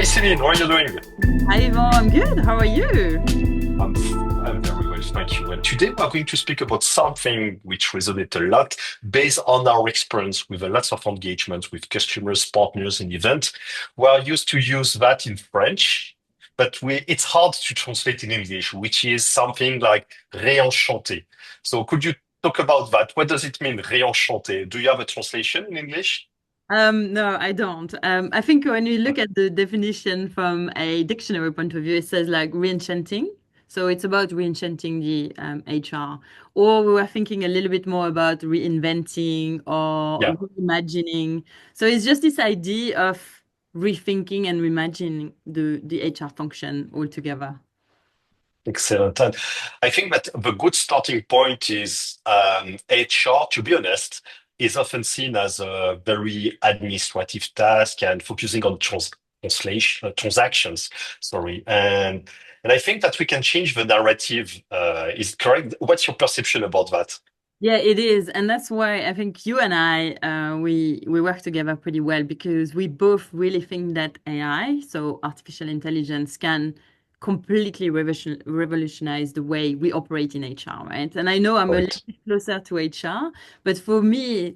Celine, how are you doing? Hi, Yvonne. I'm good. How are you? I'm very well, thank you. And today we're going to speak about something which resonates a lot based on our experience with a lots of engagement with customers, partners, and events. We are used to use that in French, but it's hard to translate in English, which is something like réenchanter. So could you talk about that? What does it mean, réenchanter? Do you have a translation in English? No, I don't. I think when you look at the definition from a dictionary point of view, it says like reenchanting. So it's about reenchanting the HR. Or we were thinking a little bit more about reinventing or Yeah. reimagining. So it's just this idea of rethinking and reimagining the HR function altogether. Excellent. And I think that the good starting point is HR, to be honest, is often seen as a very administrative task and focusing on transactions. Sorry. And I think that we can change the narrative. Is correct. What's your perception about that? Yeah, it is, and that's why I think you and I we work together pretty well because we both really think that AI, so artificial intelligence, can completely revolutionize the way we operate in HR, right? And I know I'm a little Correct. bit closer to HR, but for me,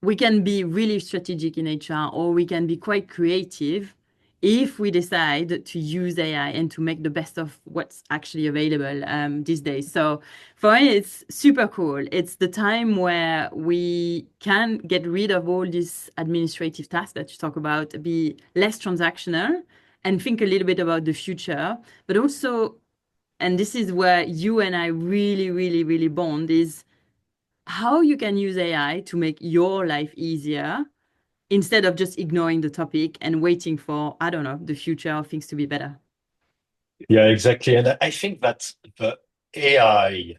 we can be really strategic in HR, or we can be quite creative if we decide to use AI and to make the best of what's actually available these days. So for me, it's super cool. It's the time where we can get rid of all these administrative tasks that you talk about, be less transactional, and think a little bit about the future. But also, and this is where you and I really, really, really bond, is how you can use AI to make your life easier instead of just ignoring the topic and waiting for, I don't know, the future of things to be better. Yeah, exactly. And I think that the AI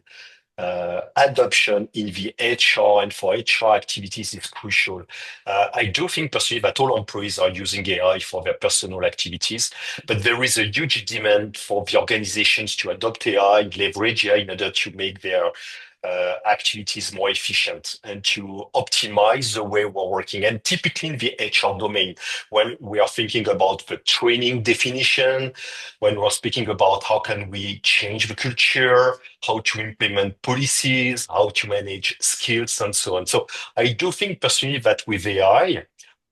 adoption in the HR and for HR activities is crucial. I do think personally that all employees are using AI for their personal activities, but there is a huge demand for the organizations to adopt AI, leverage AI in order to make their activities more efficient and to optimize the way we're working. And typically in the HR domain, when we are thinking about the training definition, when we're speaking about how can we change the culture, how to implement policies, how to manage skills, and so on. So I do think personally that with AI,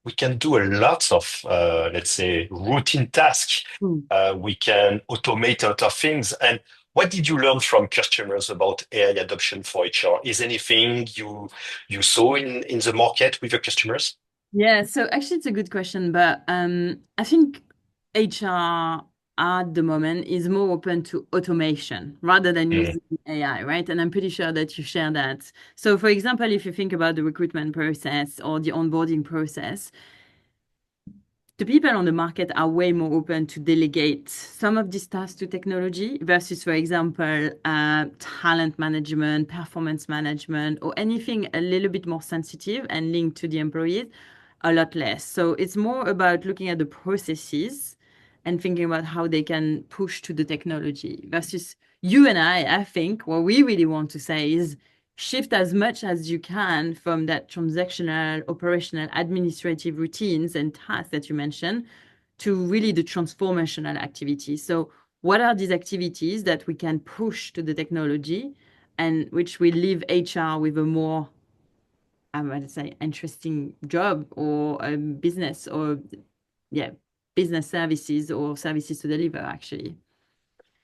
we can do a lot of, let's say, routine tasks. Hmm. We can automate a lot of things. And what did you learn from customers about AI adoption for HR? Is anything you saw in the market with your customers? Yeah, so actually it's a good question, but I think HR at the moment is more open to automation rather than Mm, using AI, right? And I'm pretty sure that you share that. So for example, if you think about the recruitment process or the onboarding process, the people on the market are way more open to delegate some of these tasks to technology versus, for example, talent management, performance management, or anything a little bit more sensitive and linked to the employees, a lot less. So it's more about looking at the processes and thinking about how they can push to the technology versus you and I think what we really want to say is shift as much as you can from that transactional, operational, administrative routines and tasks that you mentioned to really the transformational activities. So, what are these activities that we can push to the technology and which will leave HR with a more, I would say, interesting job or a business or, yeah, business services or services to deliver, actually.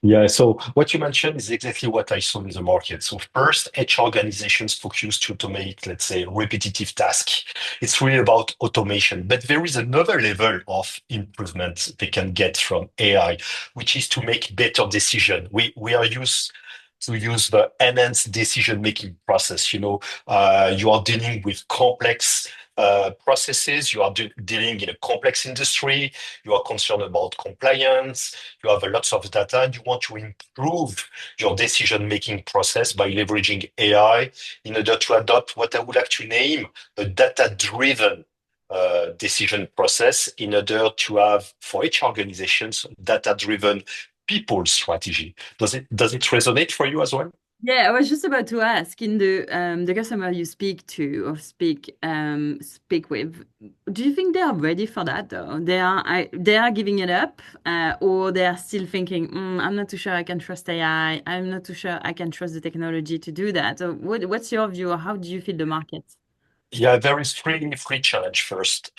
Yeah, so what you mentioned is exactly what I saw in the market. So first, HR organizations focus to automate, let's say, repetitive tasks. It's really about automation, but there is another level of improvement they can get from AI, which is to make better decision. We are used to use the enhanced decision-making process. You are dealing with complex processes. You are dealing in a complex industry. You are concerned about compliance. You have a lots of data and you want to improve your decision-making process by leveraging AI in order to adopt what I would like to name a data-driven decision process in order to have for each organizations data-driven people strategy. Does it resonate for you as well? Yeah, I was just about to ask in the customer you speak to or speak with, do you think they are ready for that though? They are giving it up, or they are still thinking, I'm not too sure I can trust AI. I'm not too sure I can trust the technology to do that. So what's your view, or how do you feel the market? Yeah, there is three challenge first.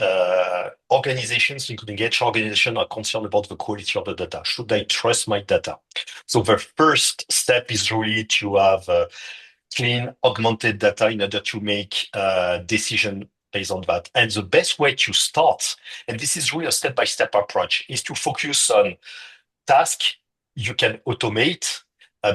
Organizations, including HR organizations, are concerned about the quality of the data. Should I trust my data? So the first step is really to have clean, augmented data in order to make decision based on that. And the best way to start, and this is really a step-by-step approach, is to focus on task you can automate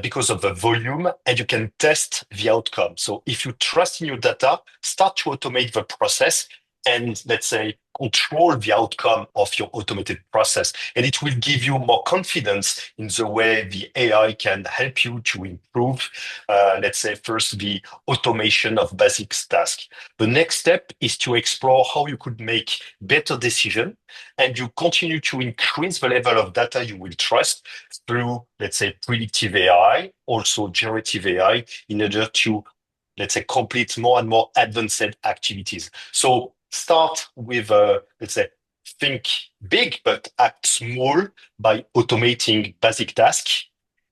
because of the volume and you can test the outcome. So if you trust in your data, start to automate the process and let's say control the outcome of your automated process. And it will give you more confidence in the way the AI can help you to improve, let's say, first the automation of basic tasks. The next step is to explore how you could make better decision and you continue to increase the level of data you will trust through, let's say, predictive AI, also generative AI, in order to, let's say, complete more and more advanced activities. So start with, let's say, think big, but act small by automating basic tasks.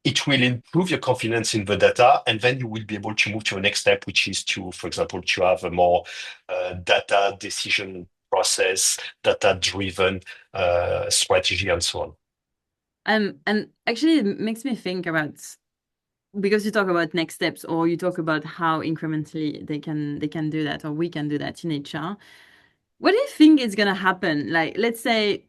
It will improve your confidence in the data, and then you will be able to move to the next step, which is to, for example, to have a more data decision process, data-driven strategy, and so on. And actually, it makes me think about because you talk about next steps, or you talk about how incrementally they can do that, or we can do that in HR. What do you think is gonna happen? Like, let's say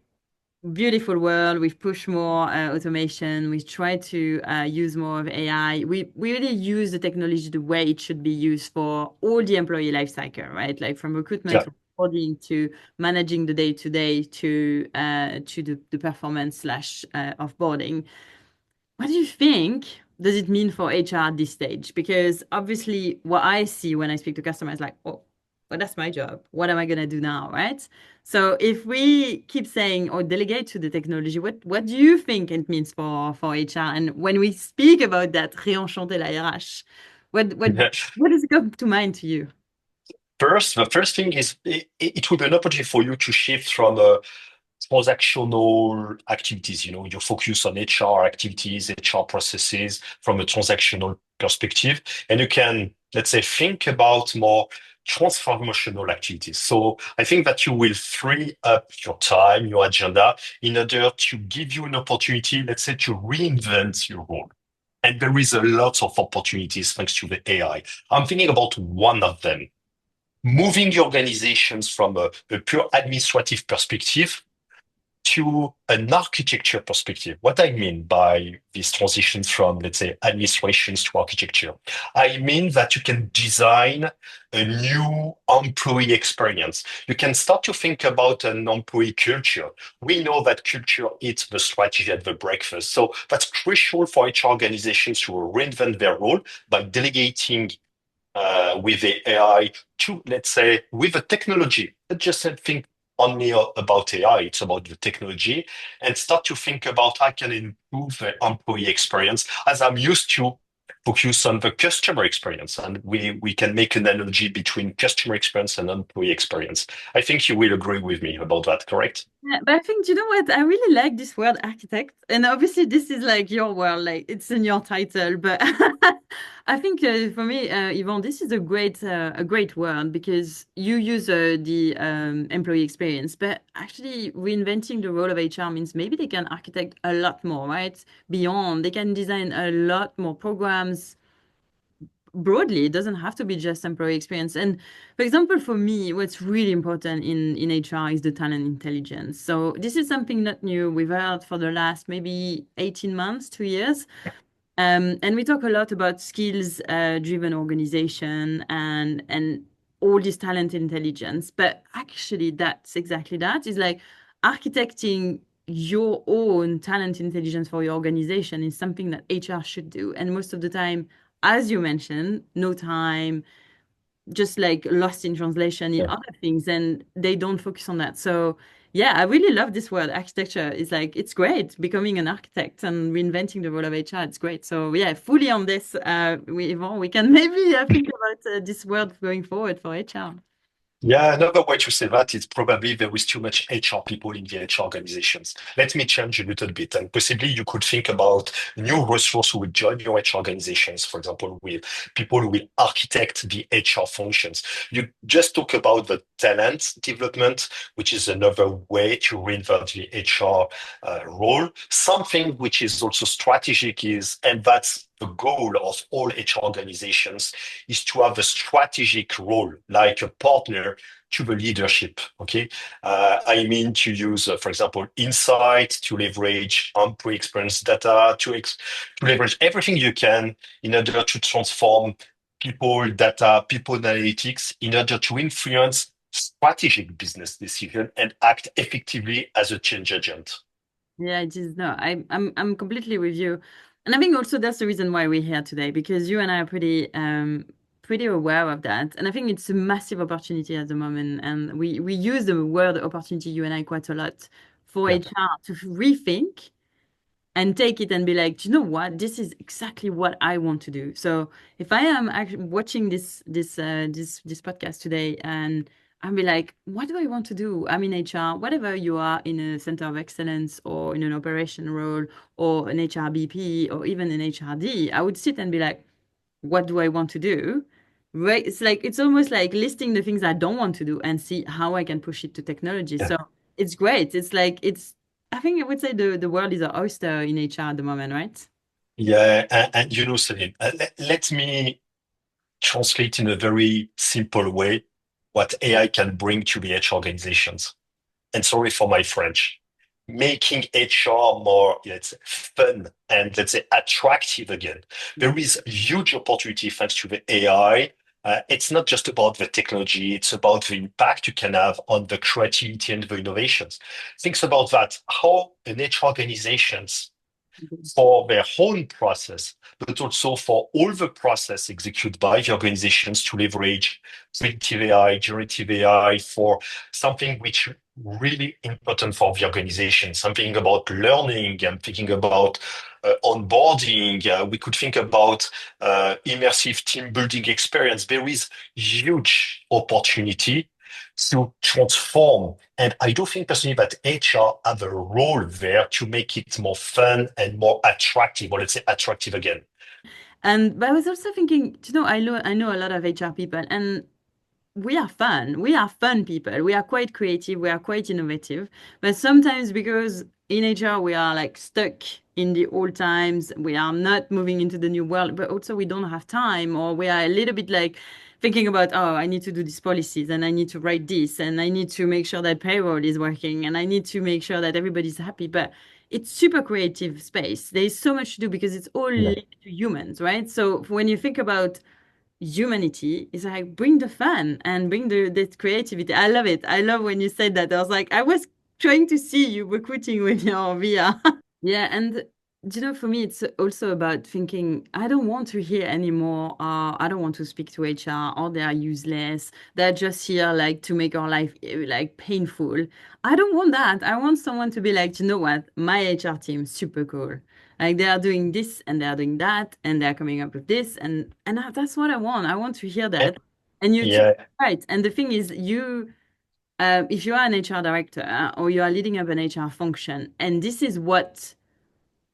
beautiful world. We've pushed more automation. We try to use more of AI. We really use the technology the way it should be used for all the employee life cycle, right? Like from recruitment Yeah. to onboarding to managing the day to day to the performance slash offboarding. What do you think does it mean for HR at this stage? Because obviously, what I see when I speak to customers, like, oh, well, that's my job. What am I gonna do now, right? So if we keep saying or delegate to the technology, what do you think it means for HR? And when we speak about that, réenchanter la RH, what what what does it come to mind to you? First, the first thing is it will be an opportunity for you to shift from transactional activities. You know, you focus on HR activities, HR processes from a transactional perspective, and you can, let's say, think about more transformational activities. So I think that you will free up your time, your agenda, in order to give you an opportunity, let's say, to reinvent your role. And there is a lot of opportunities thanks to the AI. I'm thinking about one of them moving the organizations from a pure administrative perspective to an architecture perspective. What I mean by this transition from, let's say, administrations to architecture, I mean that you can design a new employee experience. You can start to think about an employee culture. We know that culture eats the strategy at the breakfast. So that's crucial for each organizations to reinvent their role by delegating with the AI to, let's say, with the technology. Not just think only about AI, it's about the technology and start to think about how I can improve the employee experience as I'm used to focus on the customer experience. And we can make an analogy between customer experience and employee experience. I think you will agree with me about that, correct? Yeah, but I think, you know what? I really like this word architect. And obviously, this is like your word, like it's in your title. But I think for me, Yvonne, this is a great word because you use the employee experience. But actually, reinventing the role of HR means maybe they can architect a lot more, right? Beyond, they can design a lot more programs broadly. It doesn't have to be just employee experience. And for example, for me, what's really important in HR is the talent intelligence. So this is something not new. We've heard for the last maybe 18 months, 2 years. And we talk a lot about skills driven organization and all this talent intelligence. But actually, that's exactly that. Is like architecting your own talent intelligence for your organization is something that HR should do. And most of the time, as you mentioned, no time, just like lost in translation in Yeah. other things, and they don't focus on that. So Yeah, I really love this word architecture. It's like it's great becoming an architect and reinventing the role of HR. It's great. So yeah, fully on this. Yvonne, we can maybe think about this word going forward for HR. Yeah, another way to say that is probably there is too much HR people in the HR organizations. Let me change a little bit, and possibly you could think about new resources who will join your HR organizations, for example, with people who will architect the HR functions. You just talk about the talent development, which is another way to reinvent the HR role. Something which is also strategic is, and that's the goal of all HR organizations, is to have a strategic role, like a partner to the leadership. Okay, I mean to use, for example, insight to leverage employee experience data to leverage everything you can in order to transform people data, people analytics in order to influence strategic business decision and act effectively as a change agent. Yeah, it is. No, I'm completely with you. And I think also that's the reason why we're here today, because you and I are pretty aware of that. And I think it's a massive opportunity at the moment. And we use the word opportunity, you and I, quite a lot for Yeah, HR to rethink and take it and be like, do you know what? This is exactly what I want to do. So if I am actually watching this podcast today and I'll be like, what do I want to do? I'm in HR, whatever you are in a center of excellence or in an operation role or an HRBP or even an HRD, I would sit and be like, what do I want to do? Right? It's like it's almost like listing the things I don't want to do and see how I can push it to technology. yeah, So it's great. It's like it's I think I would say the world is an oyster in HR at the moment, right? yeah. And you know, Celine, let me translate in a very simple way what AI can bring to the HR organizations. And sorry for my French, making HR more, let's say, fun and let's say attractive again. There is huge opportunity thanks to the AI. It's not just about the technology, it's about the impact you can have on the creativity and the innovations. Think about that. How an HR organizations for their own process, but also for all the process executed by the organizations to leverage predictive AI, generative AI for something which really important for the organization, something about learning and thinking about onboarding. We could think about immersive team building experience. There is huge opportunity to transform. And I do think personally that HR have a role there to make it more fun and more attractive, or let's say attractive again. And but I was also thinking, you know, I know a lot of HR people, and we are fun. We are fun people. We are quite creative. We are quite innovative. But sometimes because in HR we are like stuck in the old times, we are not moving into the new world, but also we don't have time, or we are a little bit like thinking about, oh, I need to do these policies and I need to write this and I need to make sure that payroll is working and I need to make sure that everybody's happy. But it's super creative space. There's so much to do because it's all Yeah. linked to humans, right? So when you think about humanity is like bring the fun and bring the creativity. I love it. I love when you said that. I was like, I was trying to see you recruiting with your VR. Yeah, and for me, it's also about thinking, I don't want to hear anymore, I don't want to speak to HR, or they are useless. They're just here like to make our life like painful. I don't want that. I want someone to be like, you know what, my HR team super cool. Like they are doing this and they are doing that and they're coming up with this and that's what I want. I want to hear And, that. And you're totally yeah. right. And the thing is, if you are an HR director or you are leading up an HR function, and this is what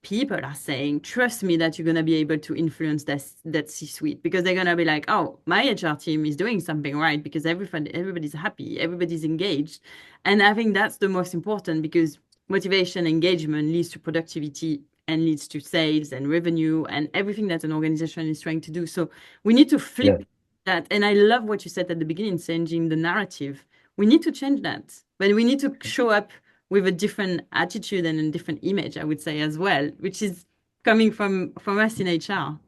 people are saying, trust me that you're going to be able to influence that C-suite because they're going to be like, oh, my HR team is doing something right because everybody's happy, everybody's engaged. And I think that's the most important because motivation, engagement leads to productivity and leads to sales and revenue and everything that an organization is trying to do. So we need to Yeah. flip that. And I love what you said at the beginning, changing the narrative. We need to change that, but we need to show up with a different attitude and a different image, I would say as well, which is coming from us in HR.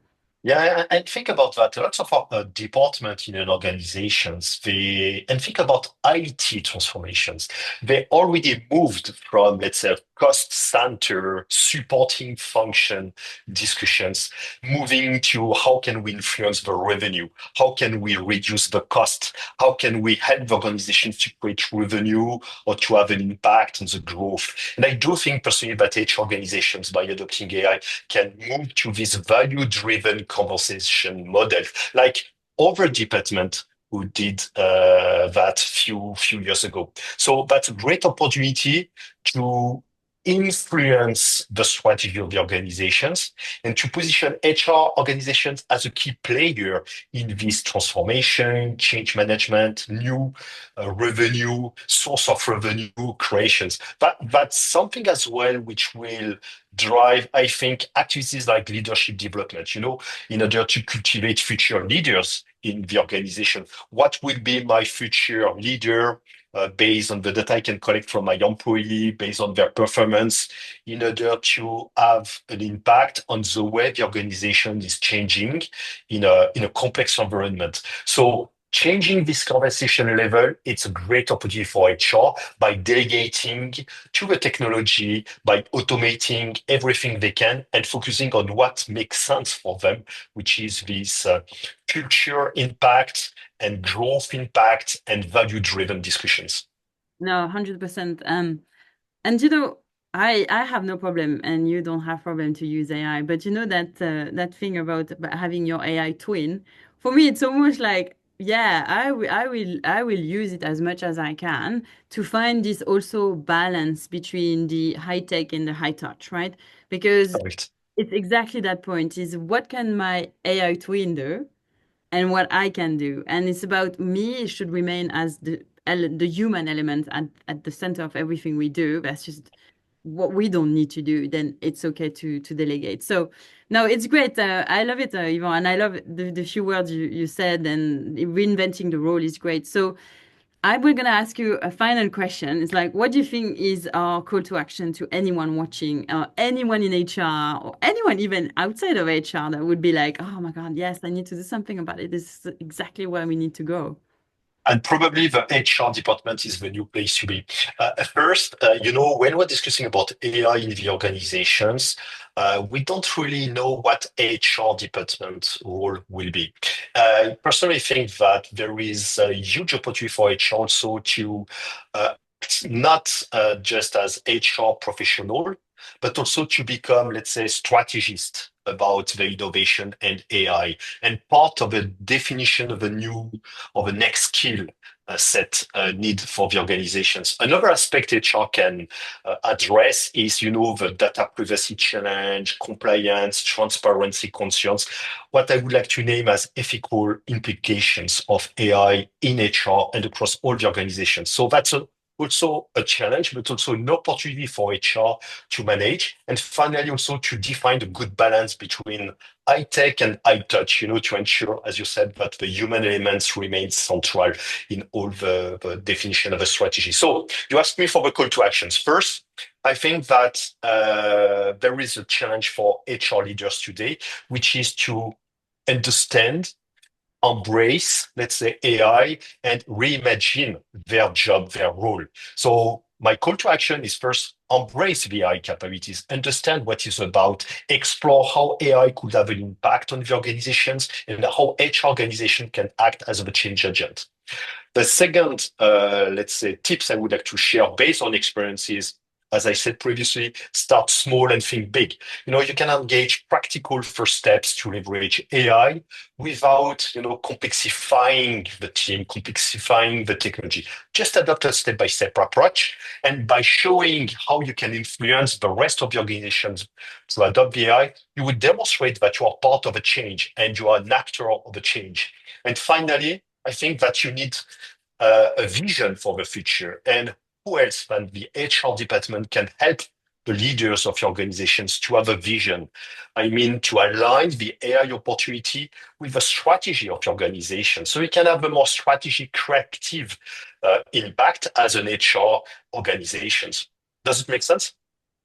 Yeah, and think about that. Lots of our department in an organizations, and think about IT transformations. They already moved from, let's say, cost center supporting function discussions, moving to how can we influence the revenue? How can we reduce the cost? How can we help the organizations to create revenue or to have an impact on the growth? And I do think personally that each organizations by adopting AI can move to this value-driven conversation model, like our department who did that few years ago. So that's a great opportunity to influence the strategy of the organizations and to position HR organizations as a key player in this transformation, change management, new revenue, source of revenue creations. That's something as well which will drive, I think, activities like leadership development, in order to cultivate future leaders in the organization. What will be my future leader based on the data I can collect from my employee, based on their performance, in order to have an impact on the way the organization is changing in a complex environment. So changing this conversation level, it's a great opportunity for HR by delegating to the technology, by automating everything they can and focusing on what makes sense for them, which is this culture impact and growth impact and value-driven discussions. No, 100%. And you know, I have no problem, and you don't have problem to use AI. But you know that thing about having your AI twin. For me, it's almost like, yeah, I will use it as much as I can to find this also balance between the high tech and the high touch, right? Because Correct. it's exactly that point: is what can my AI twin do? And what I can do. And it's about me it should remain as the human element at the center of everything we do. That's just what we don't need to do. Then it's okay to delegate. So no, it's great. I love it, Yvonne, and I love the few words you said. And reinventing the role is great. So I was going to ask you a final question. It's like, what do you think is our call to action to anyone watching, anyone in HR, or anyone even outside of HR that would be like, oh my God, yes, I need to do something about it. This is exactly where we need to go. And probably the HR department is the new place to be. First, when we're discussing about AI in the organizations, we don't really know what HR department role will be. I personally think that there is a huge opportunity for HR also to act not just as HR professional, but also to become, let's say, strategist about the innovation and AI, and part of a definition of a next skill set need for the organizations. Another aspect HR can address is, the data privacy challenge, compliance, transparency concerns, what I would like to name as ethical implications of AI in HR and across all the organizations. So that's also a challenge, but also an opportunity for HR to manage. And finally, also to define a good balance between high tech and high touch, to ensure, as you said, that the human elements remain central in all the definition of a strategy. So you asked me for the call to actions. First, I think that there is a challenge for HR leaders today, which is to understand, embrace, let's say, AI and reimagine their job, their role. So my call to action is first embrace the AI capabilities, understand what it's about, explore how AI could have an impact on the organizations and how each organization can act as a change agent. The second, let's say, tips I would like to share based on experiences, as I said previously, start small and think big. You can engage practical first steps to leverage AI without, complexifying the team, complexifying the technology. Just adopt a step-by-step approach. And by showing how you can influence the rest of the organizations to adopt the AI, you would demonstrate that you are part of a change and you are an actor of a change. And finally, I think that you need a vision for the future. And who else than the HR department can help the leaders of your organizations to have a vision? I mean, to align the AI opportunity with the strategy of your organization so you can have a more strategy creative impact as an HR organizations. Does it make sense?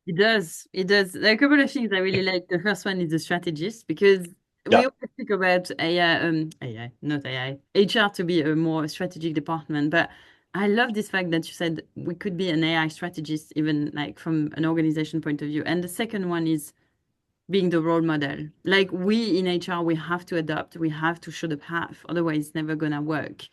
It does. It does. There are a couple of things I really like. The first one is the strategist because we Yeah, always speak about AI, not AI, HR to be a more strategic department, but I love this fact that you said we could be an AI strategist, even like from an organization point of view. And the second one is being the role model. Like we in HR, we have to adapt, we have to show the path, otherwise it's never gonna work.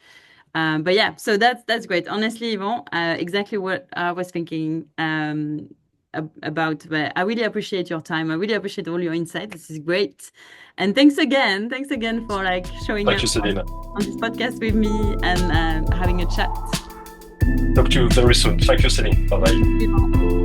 But yeah, so that's great. Honestly, Yvon, exactly what I was thinking about. But I really appreciate your time. I really appreciate all your insights. This is great. And thanks again. Thanks again for like showing thank up you, Celine. on this podcast with me and having a chat. Talk to you very soon. Thank you, Celine. Bye bye.